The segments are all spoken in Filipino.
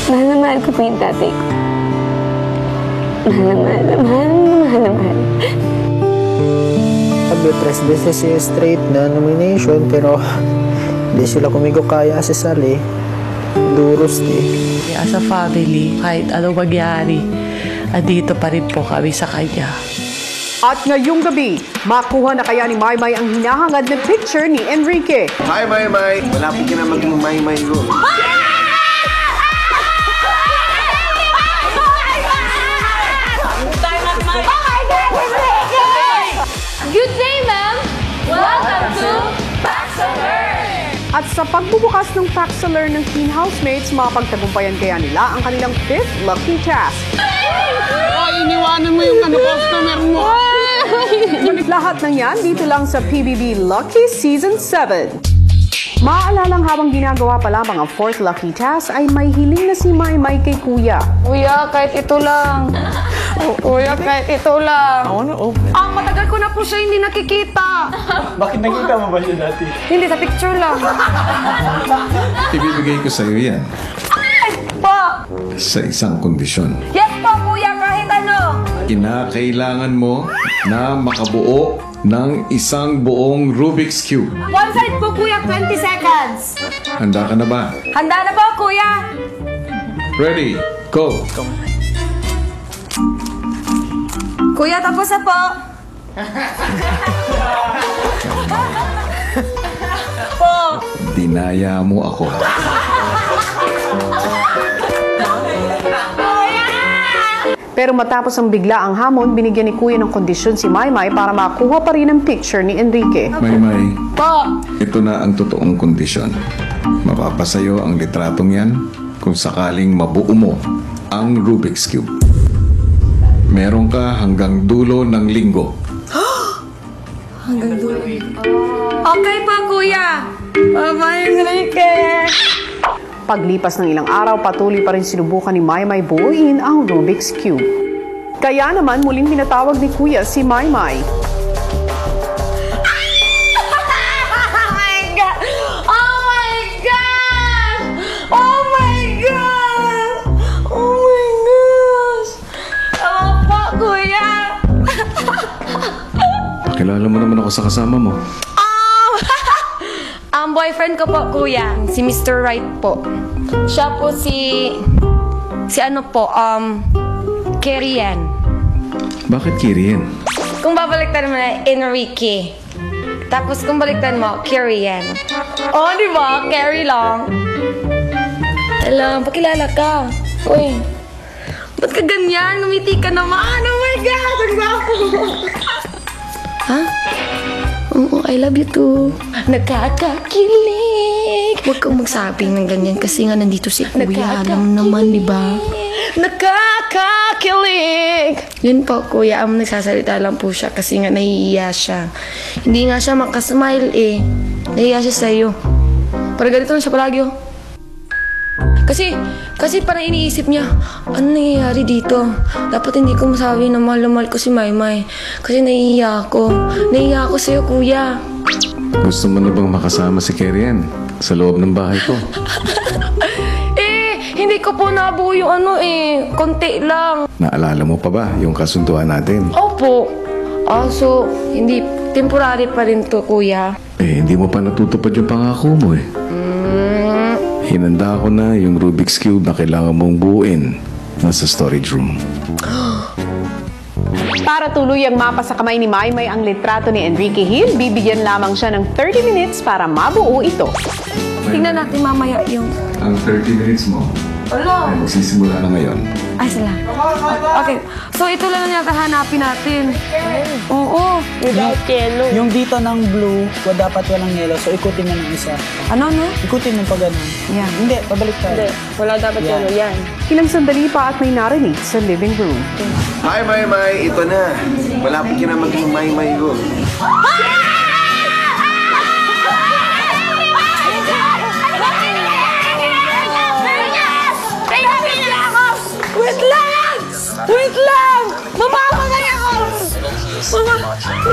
Mahal na mahal ko po yung tatay ko. Mahal na mahal na mahal na mahal na mahal. Sabi, 3 beses yung straight na nomination, pero hindi sila kumigukaya si Sally. Duros As a family, kahit anong mangyari, andito pa rin po kami sa kanya. At ngayong gabi, makuha na kaya ni Maymay ang hinahangad na picture ni Enrique. Hi, Maymay! Malapit ka na maging Maymay ko. Good day, ma'am! Welcome to Paxaler! At sa pagbubukas ng Paxaler ng teen housemates, mapagtagumpayan kaya nila ang kanilang 5th lucky task. Iniwanan mo yung customer mo. Lahat ng yan dito lang sa PBB Lucky Season 7. Maalalang habang ginagawa pa lamang ang 4th lucky task ay may hiling na si Maymay kay Kuya. Kuya, kahit ito lang. Kuya, kahit ito lang. Matagal ko na po siya hindi nakikita. Bakit nakita mo ba siya dati? Hindi, sa picture lang. Ibibigay ko sa'yo yan. Po! Sa isang kondisyon. Yes po, kuya, kahit ano. Kinakailangan mo na makabuo ng isang buong Rubik's Cube. One side po, kuya, 20 seconds. Handa ka na ba? Handa na po, kuya. Ready, go! Kuya, tapos na po. Po. Dinaya mo ako. Pero matapos ang bigla ang hamon, binigyan ni Kuya ng kondisyon si Maymay para makuha pa rin ang picture ni Enrique. Maymay, Po. ito na ang totoong kondisyon. Mapapasayo ang litratong yan kung sakaling mabuo mo ang Rubik's Cube. Meron ka hanggang dulo ng linggo. Hanggang dulo. Okay po, kuya. Mama, Enrique. Paglipas ng ilang araw, patuloy pa rin sinubukan ni Maymay buuin ang Rubik's Cube. Kaya naman muling pinatawag ni Kuya si Maymay. Oh my God! Oh my God! Oh my God! Oh my gosh! Tama po, kuya. Pakilala mo naman ako sa kasama mo. Ang boyfriend ko po, kuya, si Mr. Right po. Siya po si ano po, Kerry yan. Bakit Kiri yan? Kung babaliktan mo na, Enrique. Tapos kung baliktan mo, Kerry yan. Oh, di ba? Kerry lang. Alam, pakilala ka. Uy, ba't ka ganyan? Ngumiti ka naman. Oh my God, ang gwapo. Ha? Oo, I love you too. Nakakakilig. Huwag kang magsabi ng ganyan kasi nga nandito si Kuya. Alam naman, di ba? Nakakakilig. Yun po, Kuya. Nagsasalita lang po siya kasi nga nahihiya siya. Hindi nga siya makasmile eh. Nahihiya siya sa'yo. Parang ganito lang siya palagi oh. Kasi parang iniisip niya, ano nangyayari dito? Dapat hindi ko masabi na mahal na mahal ko si Maymay. Kasi nahihiya ako. Nahihiya ako sa'yo, kuya. Gusto mo na bang makasama si Kerian sa loob ng bahay ko? Hindi ko po nabuo yung konti lang. Naalala mo pa ba yung kasunduan natin? Opo. So, hindi, temporary pa rin to, kuya. Hindi mo pa natutupad yung pangako mo eh. Hinanda ko na yung Rubik's Cube na kailangan mong buuin nasa storage room. Para tuluyang mapa sa kamay ni Maymay ang litrato ni Enrique Hill, bibigyan lamang siya ng 30 minutes para mabuo ito. Tingnan natin mamaya yung... Ang 30 minutes mo ay magsisimula na ngayon. Ay, sila. Okay. So, ito lang yung hanapin natin. Oo. Without yellow. Yung dito ng blue, dapat walang yellow. So, ikutin mo ng isa. Ano, no? Ikutin mo pa ganun. Yan. Hindi, pabalik tayo. Hindi. Wala dapat yellow. Yan. Ilang sandali pa at may narinig sa living room. Hi, Maymay! Ito na. Malapit ka na maging Maymay ko. Wait lang! Wait lang! Mamamagay ako!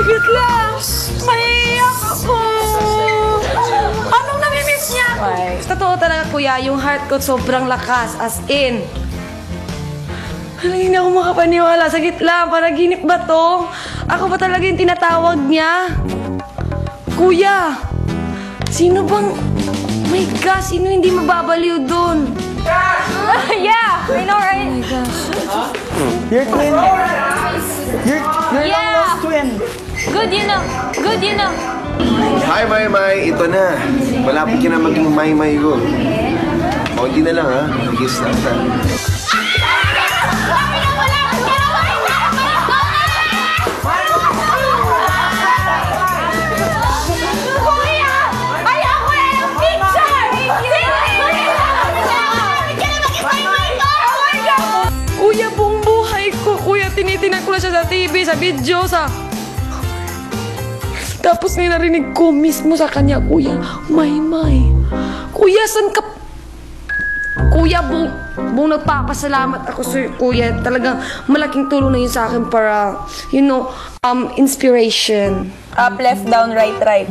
Wait lang! Maiiyak ako! Anong namimiss niya ako? Totoo talaga, kuya, yung heart ko sobrang lakas, as in. Hindi na ako makapaniwala. Saglit lang, panaginip ba to? Ako ba talaga yung tinatawag niya? Kuya, sino bang... Oh my gosh, sino hindi mababaliw dun? Yeah, I know, right? Oh my gosh. You're twin. You're Yeah. long-lost twin. Good, you know. Good, you know. Hi, Maymay. Ito na. Malapit ka na maging Maymay ko. Konti na lang, ha? Kiss lang ta. Kuya! Ayoko na ng picture! Kuya, buong buhay ko. Kuya, tinitinan ko na siya sa TV, sa video, sa... Tapos narinig ko mismo sa kanya, Kuya, Maymay. Kuya, san ka... Kuya, buong nagpapasalamat ako sa Kuya. Talagang malaking tulong na yun sa akin para, you know, inspiration. Up, left, down, right, right.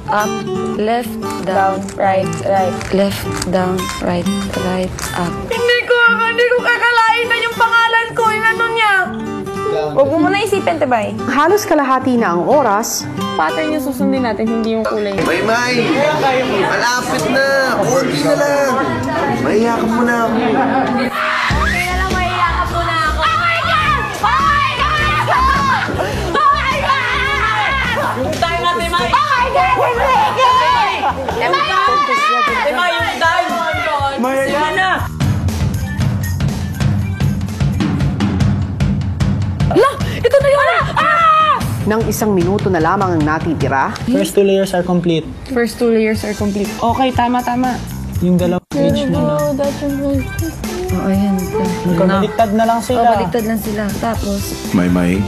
Up, left, down, right, right. left, down, right, up. Hindi ko kakalain na yung pangalan ko, yung ano niya. Huwag mo muna isipin, Tebay. Halos kalahati na ang oras. Pattern yung susundin natin, hindi yung kulay. Maymay! Malapit na! Konti na lang! Mahiya ka muna ako. Okay na lang, maiyakap mo na ako. Oh my God! Oh my God! Oh my God! Yung time natin, May. Oh my God! Enrique! Tebay, yung time! Sige na! Ito na yun! Nang 1 minuto na lamang ang natitira, First 2 layers are complete. First 2 layers are complete. Okay, tama. Yung dalawang page na lang. Oo, ayan. Baliktad na lang sila. Baliktad lang sila. Tapos, Maymay,